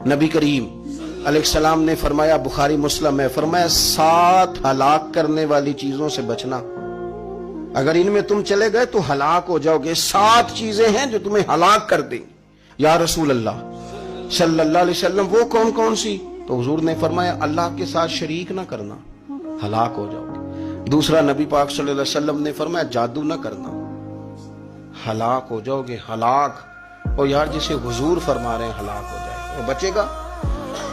نبی کریم علیہ السلام نے فرمایا، بخاری مسلم میں فرمایا، 7 ہلاک کرنے والی چیزوں سے بچنا، اگر ان میں تم چلے گئے تو ہلاک ہو جاؤ گے۔ 7 چیزیں ہیں جو تمہیں ہلاک کر دیں۔ یا رسول اللہ صلی اللہ علیہ وسلم وہ کون کون سی؟ تو حضور نے فرمایا، اللہ کے ساتھ شریک نہ کرنا، ہلاک ہو جاؤ گے۔ دوسرا نبی پاک صلی اللہ علیہ وسلم نے فرمایا، جادو نہ کرنا، ہلاک ہو جاؤ گے، ہلاک۔ اور یار جسے حضور فرما رہے ہیں ہلاک ہو جائے وہ بچے گا؟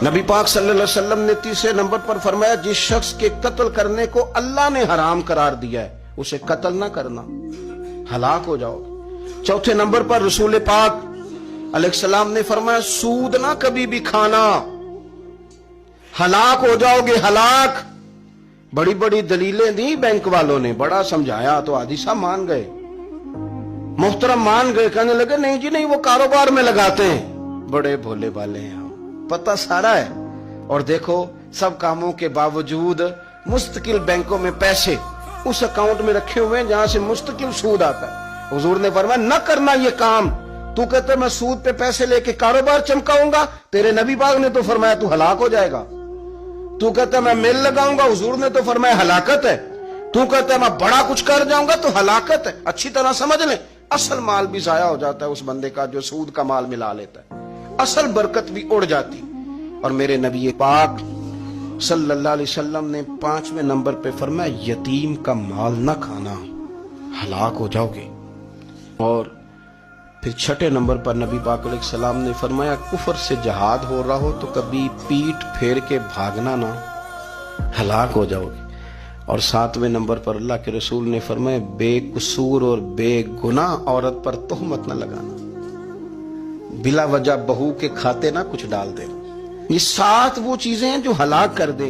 نبی پاک صلی اللہ علیہ وسلم نے تیسرے نمبر پر فرمایا، جس شخص کے قتل کرنے کو اللہ نے حرام قرار دیا ہے اسے قتل نہ کرنا، ہلاک ہو جاؤ گے۔ چوتھے نمبر پر رسول پاک علیہ السلام نے فرمایا، سود نہ کبھی بھی کھانا، ہلاک ہو جاؤ گے، ہلاک۔ بڑی بڑی دلیلیں دی بینک والوں نے، بڑا سمجھایا تو عادی صاحب مان گئے، محترم مان گئے، کہنے لگے نہیں جی نہیں، وہ کاروبار میں لگاتے ہیں۔ بڑے بھولے والے ہیں ہم، پتہ سارا ہے۔ اور دیکھو سب کاموں کے باوجود مستقل بینکوں میں پیسے اس اکاؤنٹ میں رکھے ہوئے ہیں جہاں سے مستقل سود آتا ہے۔ حضور نے فرمایا، نہ کرنا یہ کام۔ تو کہتا ہے میں سود پہ پیسے لے کے کاروبار چمکاؤں گا، تیرے نبی پاک نے تو فرمایا تو ہلاک ہو جائے گا۔ تو کہتا ہے میں میل لگاؤں گا، حضور نے تو فرمایا ہلاکت ہے۔ تو کہتا ہے میں بڑا کچھ کر جاؤں گا تو ہلاکت ہے۔ اچھی طرح سمجھ لیں، اصل مال بھی ضائع ہو جاتا ہے اس بندے کا جو سود کا مال ملا لیتا ہے، اصل برکت بھی اڑ جاتی۔ اور میرے نبی پاک صلی اللہ علیہ وسلم نے 5ویں نمبر پہ فرمایا، یتیم کا مال نہ کھانا، ہلاک ہو جاؤ گے۔ اور پھر 6 نمبر پر نبی پاک علیہ السلام نے فرمایا، کفر سے جہاد ہو رہا ہو تو کبھی پیٹ پھیر کے بھاگنا نہ، ہلاک ہو جاؤ گے۔ اور 7ویں نمبر پر اللہ کے رسول نے فرمایا، بے قصور اور بے گناہ عورت پر تہمت نہ لگانا، بلا وجہ بہو کے کھاتے نہ کچھ ڈال دینا۔ یہ 7 وہ چیزیں ہیں جو ہلاک کر دیں۔